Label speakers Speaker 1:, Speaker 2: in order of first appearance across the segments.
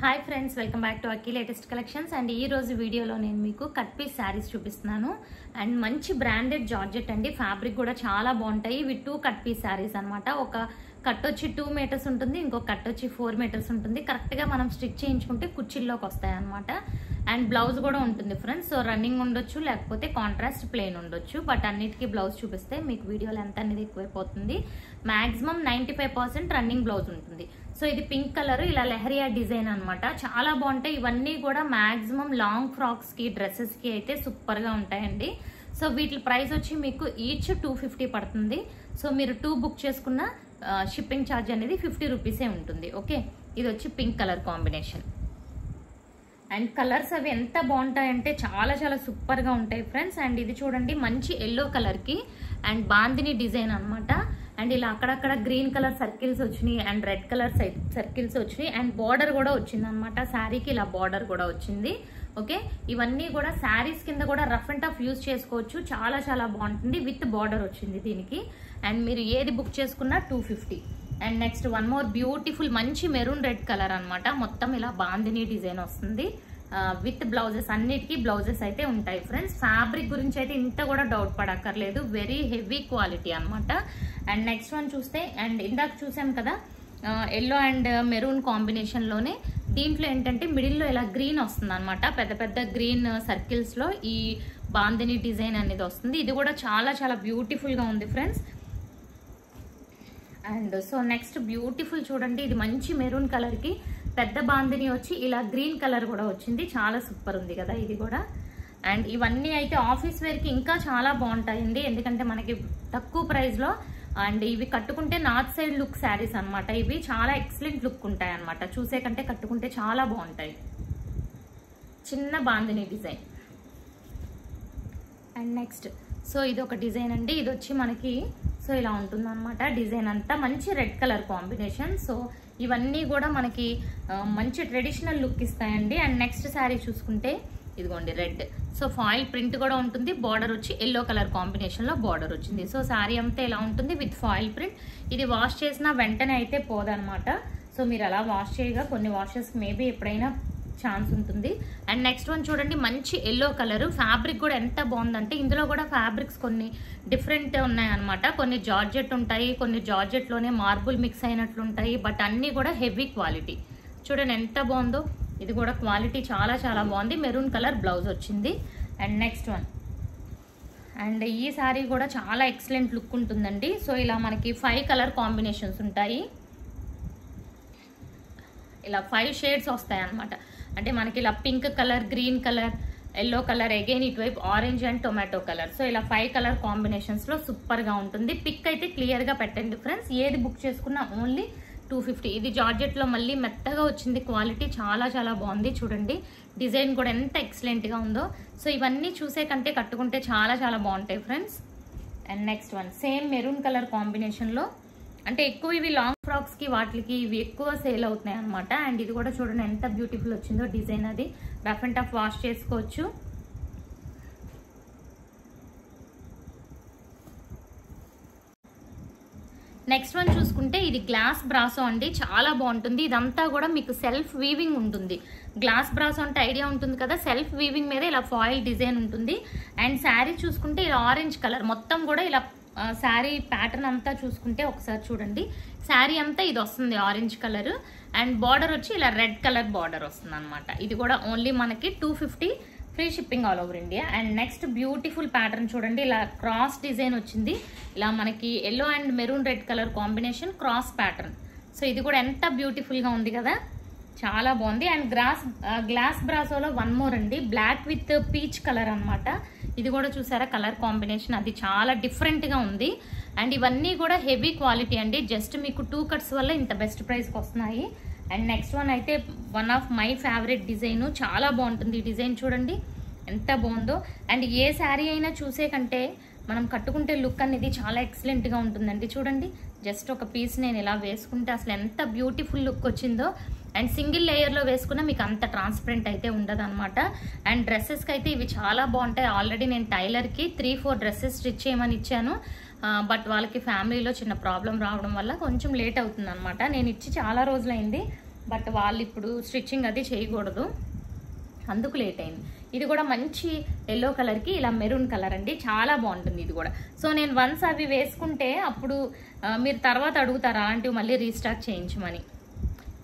Speaker 1: Hi friends, welcome back to Akki latest collections. And ఈ రోజు వీడియోలో నేను మీకు కట్ పీస్ శారీస్ చూపిస్తున్నాను. అండ్ మంచి బ్రాండెడ్ జార్జెట్ అండి, ఫ్యాబ్రిక్ కూడా చాలా బాగుంటాయి. ఇవి 2 కట్ పీస్ శారీస్ అనమాట. ఒక కట్ వచ్చి 2 మీటర్స్ ఉంటుంది, ఇంకొక కట్ వచ్చి 4 మీటర్స్ ఉంటుంది. కరెక్ట్గా మనం స్టిచ్ చేయించుకుంటే కుర్చీల్లోకి వస్తాయి అనమాట. అండ్ బ్లౌజ్ కూడా ఉంటుంది ఫ్రెండ్స్. సో రన్నింగ్ ఉండొచ్చు, లేకపోతే కాంట్రాస్ట్ ప్లెయిన్ ఉండొచ్చు. బట్ అన్నిటికీ బ్లౌజ్ చూపిస్తే మీకు వీడియో లెంత్ అనేది ఎక్కువైపోతుంది. మాక్సిమం 95% రన్నింగ్ బ్లౌజ్ ఉంటుంది. సో ఇది పింక్ కలర్, ఇలా లెహరియా డిజైన్ అనమాట. చాలా బాగుంటాయి. ఇవన్నీ కూడా మాక్సిమం లాంగ్ ఫ్రాక్స్ కి, డ్రెస్సెస్ కి అయితే సూపర్ గా ఉంటాయండి. సో వీటి ప్రైస్ వచ్చి మీకు ఈచ్ 250 పడుతుంది. సో మీరు 2 బుక్ చేసుకున్న షిప్పింగ్ ఛార్జ్ అనేది 50 రూపీసే ఉంటుంది. ఓకే, ఇది వచ్చి pink colour combination. And colours అవి ఎంత బాగుంటాయంటే చాలా చాలా సూపర్ గా ఉంటాయి ఫ్రెండ్స్. అండ్ ఇది చూడండి, మంచి ఎల్లో కలర్ కి అండ్ బాందిని డిజైన్ అనమాట. అండ్ ఇలా అక్కడక్కడ గ్రీన్ కలర్ సర్కిల్స్ వచ్చినాయి, అండ్ రెడ్ కలర్ సర్కిల్స్ వచ్చినాయి, అండ్ బార్డర్ కూడా వచ్చింది అనమాట. శారీకి ఇలా బార్డర్ కూడా వచ్చింది. ఓకే, ఇవన్నీ కూడా శారీస్ కింద కూడా రఫ్ అండ్ టఫ్ యూజ్ చేసుకోవచ్చు. చాలా చాలా బాగుంటుంది. విత్ బార్డర్ వచ్చింది దీనికి. అండ్ మీరు ఏది బుక్ చేసుకున్నా 250. And next one more beautiful మంచి మెరూన్ రెడ్ కలర్ అనమాట. మొత్తం ఇలా బాందిని డిజైన్ వస్తుంది. విత్ బ్లౌజెస్, అన్నిటికీ బ్లౌజెస్ అయితే ఉంటాయి ఫ్రెండ్స్. ఫ్యాబ్రిక్ గురించి అయితే ఇంత కూడా డౌట్ పడక్కర్లేదు. వెరీ హెవీ క్వాలిటీ అనమాట. అండ్ నెక్స్ట్ వన్ చూస్తే, అండ్ ఇందాక చూసాం కదా ఎల్లో అండ్ మెరూన్ కాంబినేషన్ లోనే, దీంట్లో ఏంటంటే మిడిల్లో ఇలా గ్రీన్ వస్తుంది అనమాట. పెద్ద పెద్ద గ్రీన్ సర్కిల్స్ లో ఈ బాందిని డిజైన్ అనేది వస్తుంది. ఇది కూడా చాలా చాలా బ్యూటిఫుల్ గా ఉంది friends. And so next beautiful చూడండి, ఇది మంచి మెరూన్ కలర్ కి పెద్ద బాందిని వచ్చి ఇలా గ్రీన్ కలర్ కూడా వచ్చింది. చాలా సూపర్ ఉంది కదా ఇది కూడా. అండ్ ఇవన్నీ అయితే ఆఫీస్ వేర్ కి ఇంకా చాలా బాగుంటాయండి, ఎందుకంటే మనకి తక్కువ ప్రైస్ లో. అండ్ ఇవి కట్టుకుంటే నార్త్ సైడ్ లుక్ శారీస్ అనమాట. ఇవి చాలా ఎక్సలెంట్ లుక్ ఉంటాయి అనమాట. చూసే కంటే కట్టుకుంటే చాలా బాగుంటాయి. చిన్న bandhani design. And next so ఇది ఒక డిజైన్ అండి. ఇది వచ్చి మనకి సో ఇలా ఉంటుంది అనమాట. డిజైన్ అంతా మంచి రెడ్ కలర్ కాంబినేషన్. సో ఇవన్నీ కూడా మనకి మంచి ట్రెడిషనల్ లుక్ ఇస్తాయండి. అండ్ నెక్స్ట్ శారీ చూసుకుంటే ఇదిగోండి రెడ్. సో ఫాయిల్ ప్రింట్ కూడా ఉంటుంది. బార్డర్ వచ్చి ఎల్లో కలర్ కాంబినేషన్ లో బార్డర్ వచ్చింది. సో శారీ అంతా ఇలా ఉంటుంది విత్ ఫాయిల్ ప్రింట్. ఇది వాష్ చేసిన వెంటనే అయితే పోదనమాట. సో మీరు అలా వాష్ చేయగా కొన్ని వాషెస్ మేబీ ఎప్పుడైనా ఛాన్స్ ఉంటుంది. అండ్ నెక్స్ట్ వన్ చూడండి, మంచి ఎల్లో కలర్. ఫ్యాబ్రిక్ కూడా ఎంత బాగుందంటే, ఇందులో కూడా ఫ్యాబ్రిక్స్ కొన్ని డిఫరెంట్ ఉన్నాయన్నమాట. కొన్ని జార్జెట్ ఉంటాయి, కొన్ని జార్జెట్ లోనే మార్బుల్ మిక్స్ అయినట్లు ఉంటాయి. బట్ అన్ని కూడా హెవీ క్వాలిటీ. చూడండి ఎంత బాగుందో. ఇది కూడా క్వాలిటీ చాలా చాలా బాగుంది. మెరూన్ కలర్ బ్లౌజ్ వచ్చింది. అండ్ నెక్స్ట్ వన్, అండ్ ఈ సారీ కూడా చాలా ఎక్సలెంట్ లుక్ ఉంటుందండి. సో ఇలా మనకి 5 కలర్ కాంబినేషన్స్ ఉంటాయి. ఇలా 5 షేడ్స్ వస్తాయి అనమాట. అంటే మనకి ఇలా pink colour, green colour, yellow colour, again ఇటువైపు orange and tomato colour. So ఇలా 5 కలర్ కాంబినేషన్స్ లో సూపర్ గా ఉంటుంది. పిక్ అయితే క్లియర్ గా పెట్టండి ఫ్రెండ్స్. ఏది బుక్ చేసుకున్నా ఓన్లీ 250. ఇది జార్జెట్ లో మళ్ళీ మెత్తగా వచ్చింది. క్వాలిటీ చాలా చాలా బాగుంది. చూడండి డిజైన్ కూడా ఎంత ఎక్సలెంట్ గా ఉందో. సో ఇవన్నీ చూసే కంటే కట్టుకుంటే చాలా చాలా బాగుంటాయి friends. And next one same maroon colour combination లో, అంటే ఎక్కువ ఇవి లాంగ్ ఫ్రాక్స్ కి వాటికి ఇవి ఎక్కువ సేల్ అవుతున్నాయి అనమాట. అండ్ ఇది కూడా చూడండి ఎంత బ్యూటిఫుల్ వచ్చిందో డిజైన్. అది రఫ్ అండ్ టఫ్ వాష్ చేసుకోవచ్చు. నెక్స్ట్ వన్ చూసుకుంటే ఇది గ్లాస్ బ్రాసో అండి. చాలా బాగుంటుంది. ఇదంతా కూడా మీకు సెల్ఫ్ వీవింగ్ ఉంటుంది. గ్లాస్ బ్రాసో అంటే ఐడియా ఉంటుంది కదా, సెల్ఫ్ వీవింగ్ మీద ఇలా ఫాయిల్ డిజైన్ ఉంటుంది. అండ్ శారీ చూసుకుంటే ఇలా ఆరెంజ్ కలర్ మొత్తం కూడా ఇలా శారీ ప్యాటర్న్ అంతా చూసుకుంటే ఒకసారి చూడండి. శారీ అంతా ఇది వస్తుంది ఆరెంజ్ కలర్. అండ్ బార్డర్ వచ్చి ఇలా రెడ్ కలర్ బార్డర్ వస్తుంది అనమాట. ఇది కూడా ఓన్లీ మనకి 250, free shipping all over India. And next beautiful pattern చూడండి, ఇలా క్రాస్ డిజైన్ వచ్చింది. ఇలా మనకి yellow and maroon red colour combination cross pattern. So ఇది కూడా ఎంత బ్యూటిఫుల్ గా ఉంది కదా, చాలా బాగుంది. అండ్ గ్లాస్ బ్రాసోలో వన్ మోర్ అండి, బ్లాక్ విత్ పీచ్ కలర్ అనమాట. ఇది కూడా చూసారా కలర్ కాంబినేషన్, అది చాలా డిఫరెంట్ గా ఉంది. అండ్ ఇవన్నీ కూడా హెవీ క్వాలిటీ అండి. జస్ట్ మీకు 2 కట్స్ వల్ల ఇంత బెస్ట్ ప్రైస్ కి వస్తున్నాయి. అండ్ నెక్స్ట్ వన్ అయితే one of my favourite design. చాలా బాగుంటుంది ఈ డిజైన్. చూడండి ఎంత బాగుందో. అండ్ ఏ శారీ అయినా చూసే కంటే మనం కట్టుకుంటే లుక్ అనేది చాలా ఎక్సలెంట్ గా ఉంటుందండి. చూడండి జస్ట్ ఒక పీస్ నేను ఇలా వేసుకుంటే అసలు ఎంత బ్యూటిఫుల్ లుక్ వచ్చిందో. అండ్ సింగిల్ లేయర్ లో వేసుకున్నా మీకు అంత ట్రాన్స్పరెంట్ అయితే ఉండదు అనమాట. అండ్ డ్రెస్సెస్ కి అయితే ఇవి చాలా బాగుంటాయి. ఆల్రెడీ నేను టైలర్ కి 3-4 డ్రెస్సెస్ స్టిచ్ చేయమని ఇచ్చాను. బట్ వాళ్ళకి ఫ్యామిలీలో చిన్న ప్రాబ్లం రావడం వల్ల కొంచెం లేట్ అవుతుంది అనమాట. నేను ఇచ్చి చాలా రోజులైంది. బట్ వాళ్ళు ఇప్పుడు స్టిచ్చింగ్ అది చేయకూడదు, అందుకు లేట్ అయింది. ఇది కూడా మంచి ఎల్లో కలర్కి ఇలా మెరూన్ కలర్ అండి, చాలా బాగుంటుంది ఇది కూడా. సో నేను వన్స్ అవి వేసుకుంటే అప్పుడు మీరు తర్వాత అడుగుతారు అలాంటివి మళ్ళీ రీస్టాక్ చేయించమని.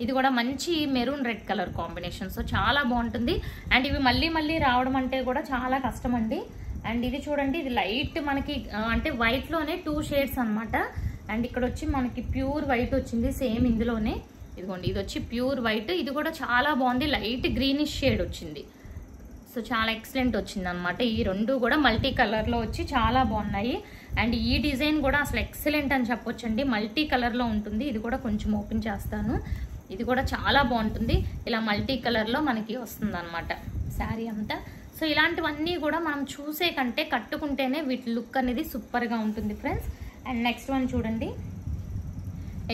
Speaker 1: ఇది కూడా మంచి maroon red colour combination, so చాలా బాగుంటుంది. అండ్ ఇవి మళ్ళీ మళ్ళీ రావడం అంటే కూడా చాలా కష్టం అండి. అండ్ ఇది చూడండి, ఇది లైట్ మనకి అంటే వైట్లోనే 2 షేడ్స్ అనమాట. అండ్ ఇక్కడ వచ్చి మనకి ప్యూర్ వైట్ వచ్చింది సేమ్ ఇందులోనే. ఇదిగోండి, ఇది వచ్చి ప్యూర్ వైట్, ఇది కూడా చాలా బాగుంది, లైట్ గ్రీనిష్ షేడ్ వచ్చింది. సో చాలా ఎక్సలెంట్ వచ్చింది అనమాట. ఈ 2 కూడా మల్టీ కలర్లో వచ్చి చాలా బాగున్నాయి. అండ్ ఈ డిజైన్ కూడా అసలు ఎక్సలెంట్ అని చెప్పొచ్చండి, మల్టీ కలర్లో ఉంటుంది. ఇది కూడా కొంచెం ఓపెన్ చేస్తాను, ఇది కూడా చాలా బాగుంటుంది. ఇలా మల్టీ కలర్లో మనకి వస్తుంది అనమాట శారీ అంతా. సో ఇలాంటివన్నీ కూడా మనం చూసే కంటే కట్టుకుంటేనే వీటి లుక్ అనేది సూపర్గా ఉంటుంది ఫ్రెండ్స్. అండ్ నెక్స్ట్ వన్ చూడండి,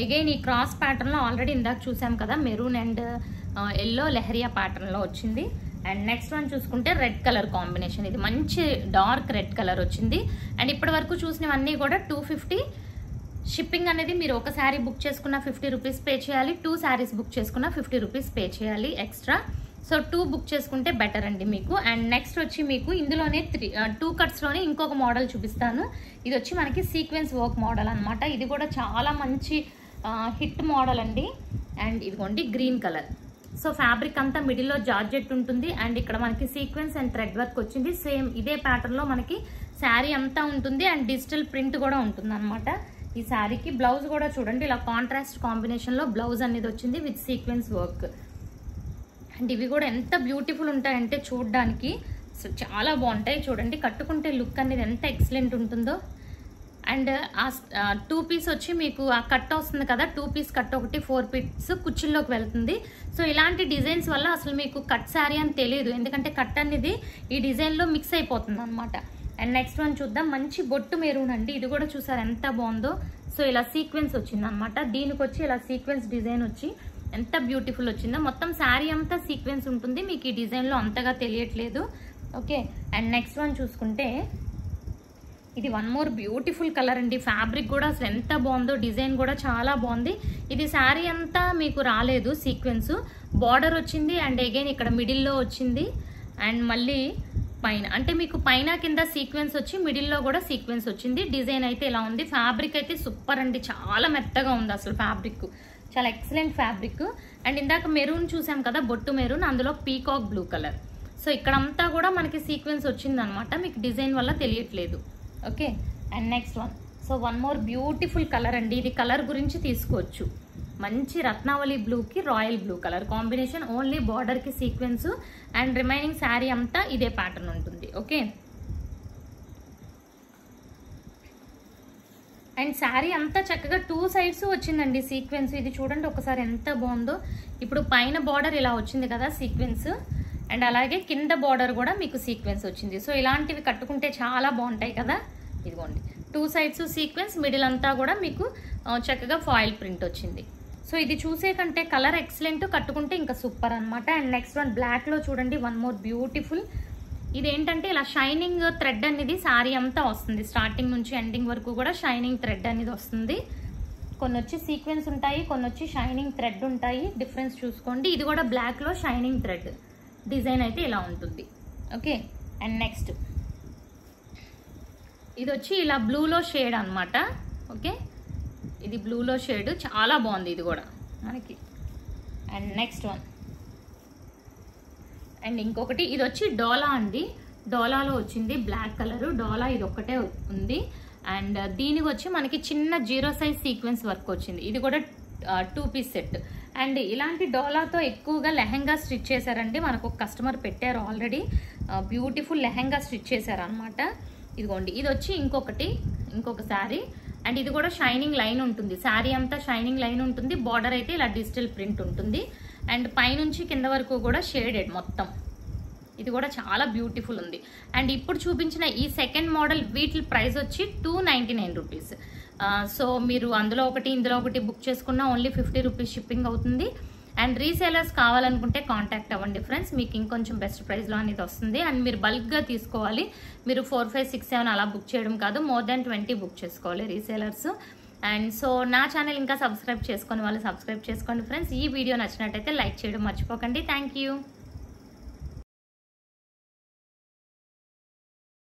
Speaker 1: అగైన్ ఈ క్రాస్ ప్యాటర్న్లో ఆల్రెడీ ఇందాక చూసాం కదా, మెరూన్ అండ్ ఎల్లో లెహరియా ప్యాటర్న్లో వచ్చింది. అండ్ నెక్స్ట్ వన్ చూసుకుంటే రెడ్ కలర్ కాంబినేషన్, ఇది మంచి డార్క్ రెడ్ కలర్ వచ్చింది. అండ్ ఇప్పటి వరకు చూసినవన్నీ కూడా 250 షిప్పింగ్ అనేది. మీరు ఒక శారీ బుక్ చేసుకున్న 50 రూపీస్ పే చేయాలి, 2 శారీస్ బుక్ చేసుకున్న 50 రూపీస్ పే చేయాలి ఎక్స్ట్రా. సో 2 బుక్ చేసుకుంటే బెటర్ అండి మీకు. అండ్ నెక్స్ట్ వచ్చి మీకు ఇందులోనే 2 కట్స్లోనే ఇంకొక మోడల్ చూపిస్తాను. ఇది వచ్చి మనకి సీక్వెన్స్ వర్క్ మోడల్ అనమాట. ఇది కూడా చాలా మంచి హిట్ మోడల్ అండి. అండ్ ఇదిగోండి గ్రీన్ కలర్. సో ఫ్యాబ్రిక్ అంతా మిడిల్లో జార్జెట్ ఉంటుంది. అండ్ ఇక్కడ మనకి సీక్వెన్స్ అండ్ థ్రెడ్ వర్క్ వచ్చింది, సేమ్ ఇదే ప్యాటర్న్లో మనకి శారీ అంతా ఉంటుంది. అండ్ డిజిటల్ ప్రింట్ కూడా ఉంటుంది అనమాట ఈ శారీకి. బ్లౌజ్ కూడా చూడండి, ఇలా కాంట్రాస్ట్ కాంబినేషన్లో బ్లౌజ్ అనేది వచ్చింది విత్ సీక్వెన్స్ వర్క్. అండ్ ఇవి కూడా ఎంత బ్యూటిఫుల్ ఉంటాయంటే చూడడానికి చాలా బాగుంటాయి. చూడండి కట్టుకుంటే లుక్ అనేది ఎంత ఎక్సలెంట్ ఉంటుందో. అండ్ ఆ 2 పీస్ వచ్చి మీకు ఆ కట్ వస్తుంది కదా, 2 పీస్ కట్ ఒకటి 4 పీస్ కుచ్చిల్లోకి వెళ్తుంది. సో ఇలాంటి డిజైన్స్ వల్ల అసలు మీకు కట్ శారీ అని తెలియదు, ఎందుకంటే కట్ అనేది ఈ డిజైన్లో మిక్స్ అయిపోతుంది అనమాట. అండ్ నెక్స్ట్ వన్ చూద్దాం, మంచి బొట్టు మెరూన్ అండి. ఇది కూడా చూసారు ఎంత బాగుందో. సో ఇలా సీక్వెన్స్ వచ్చింది అనమాట, దీనికి వచ్చి ఇలా సీక్వెన్స్ డిజైన్ వచ్చి ఎంత బ్యూటిఫుల్ వచ్చిందో. మొత్తం శారీ అంతా సీక్వెన్స్ ఉంటుంది, మీకు ఈ డిజైన్లో అంతగా తెలియట్లేదు. ఓకే, అండ్ నెక్స్ట్ వన్ చూసుకుంటే ఇది వన్ మోర్ బ్యూటిఫుల్ కలర్ అండి. ఫ్యాబ్రిక్ కూడా అసలు ఎంత బాగుందో, డిజైన్ కూడా చాలా బాగుంది. ఇది శారీ అంతా మీకు రాలేదు సీక్వెన్స్, బార్డర్ వచ్చింది. అండ్ అగైన్ ఇక్కడ మిడిల్లో వచ్చింది. అండ్ మళ్ళీ పైన అంటే మీకు పైన కింద సీక్వెన్స్ వచ్చి మిడిల్లో కూడా సీక్వెన్స్ వచ్చింది. డిజైన్ అయితే ఇలా ఉంది. ఫ్యాబ్రిక్ అయితే సూపర్ అండి, చాలా మెత్తగా ఉంది అసలు ఫ్యాబ్రిక్, చాలా ఎక్సలెంట్ ఫ్యాబ్రిక్. అండ్ ఇందాక మెరూన్ చూసాం కదా, బొట్టు మెరూన్, అందులో పీకాక్ బ్లూ కలర్. సో ఇక్కడంతా కూడా మనకి సీక్వెన్స్ వచ్చింది అనమాట, మీకు డిజైన్ వల్ల తెలియట్లేదు. Okay, and next one. So one more beautiful colour అండి. ఇది కలర్ గురించి తీసుకోవచ్చు, మంచి రత్నావళి బ్లూకి royal blue colour combination. Only బార్డర్కి సీక్వెన్స్ అండ్ రిమైనింగ్ శారీ అంతా ఇదే ప్యాటర్న్ ఉంటుంది. ఓకే, అండ్ శారీ అంతా చక్కగా 2 సైడ్స్ వచ్చిందండి సీక్వెన్స్. ఇది చూడండి ఒకసారి ఎంత బాగుందో. ఇప్పుడు పైన బార్డర్ ఇలా వచ్చింది కదా సీక్వెన్స్, అండ్ అలాగే కింద బార్డర్ కూడా మీకు సీక్వెన్స్ వచ్చింది. సో ఇలాంటివి కట్టుకుంటే చాలా బాగుంటాయి కదా. ఇదిగోండి 2 సైడ్స్ సీక్వెన్స్, మిడిల్ అంతా కూడా మీకు చక్కగా ఫాయిల్ ప్రింట్ వచ్చింది. సో ఇది చూసే కంటే కలర్ ఎక్సలెంట్, కట్టుకుంటే ఇంకా సూపర్ అనమాట. అండ్ నెక్స్ట్ వన్ బ్లాక్లో చూడండి, వన్ మోర్ బ్యూటిఫుల్. ఇదేంటంటే ఇలా షైనింగ్ థ్రెడ్ అనేది శారీ అంతా వస్తుంది, స్టార్టింగ్ నుంచి ఎండింగ్ వరకు కూడా షైనింగ్ థ్రెడ్ అనేది వస్తుంది. కొన్ని వచ్చి సీక్వెన్స్ ఉంటాయి, కొన్ని వచ్చి షైనింగ్ థ్రెడ్ ఉంటాయి, డిఫరెన్స్ చూసుకోండి. ఇది కూడా బ్లాక్లో షైనింగ్ థ్రెడ్ డిజైన్ అయితే ఇలా ఉంటుంది. ఓకే, అండ్ నెక్స్ట్ ఇది వచ్చి ఇలా బ్లూలో షేడ్ అనమాట. ఓకే, ఇది బ్లూలో షేడ్ చాలా బాగుంది ఇది కూడా మనకి. అండ్ నెక్స్ట్ వన్, అండ్ ఇంకొకటి ఇది వచ్చి డోలా అండి. డోలాలో వచ్చింది బ్లాక్ కలర్ డోలా, ఇది ఒక్కటే ఉంది. అండ్ దీనికి వచ్చి మనకి చిన్న 0 సైజ్ సీక్వెన్స్ వర్క్ వచ్చింది. ఇది కూడా 2 పీస్ సెట్. అండ్ ఇలాంటి డోలాతో ఎక్కువగా లెహెంగా స్టిచ్ చేశారండి, మనకు ఒక కస్టమర్ పెట్టారు ఆల్రెడీ, బ్యూటిఫుల్ లెహెంగా స్టిచ్ చేశారనమాట. ఇదిగోండి ఇది వచ్చి ఇంకొక శారీ. అండ్ ఇది కూడా షైనింగ్ లైన్ ఉంటుంది, శారీ అంతా షైనింగ్ లైన్ ఉంటుంది. బార్డర్ అయితే ఇలా డిజిటల్ ప్రింట్ ఉంటుంది. అండ్ పైనుంచి కింద వరకు కూడా షేడెడ్ మొత్తం. ఇది కూడా చాలా బ్యూటిఫుల్ ఉంది. అండ్ ఇప్పుడు చూపించిన ఈ సెకండ్ మోడల్ వీటి ప్రైస్ వచ్చి 299 రూపీస్. సో మీరు అందులో ఒకటి ఇందులో ఒకటి బుక్ చేసుకున్నా ఓన్లీ 50 రూపీస్ షిప్పింగ్ అవుతుంది. అండ్ రీసేలర్స్ కావాలనుకుంటే కాంటాక్ట్ అవ్వండి ఫ్రెండ్స్, మీకు ఇంకొంచెం బెస్ట్ ప్రైస్లో అనేది వస్తుంది. అండ్ మీరు బల్క్గా తీసుకోవాలి, మీరు 4, 5, 6, 7 అలా బుక్ చేయడం కాదు, మోర్ దాన్ 20 బుక్ చేసుకోవాలి రీసేలర్స్. అండ్ సో నా ఛానల్ ఇంకా సబ్స్క్రైబ్ చేసుకొని వాళ్ళు సబ్స్క్రైబ్ చేసుకోండి ఫ్రెండ్స్. ఈ వీడియో నచ్చినట్టయితే లైక్ చేయడం మర్చిపోకండి. Thank you.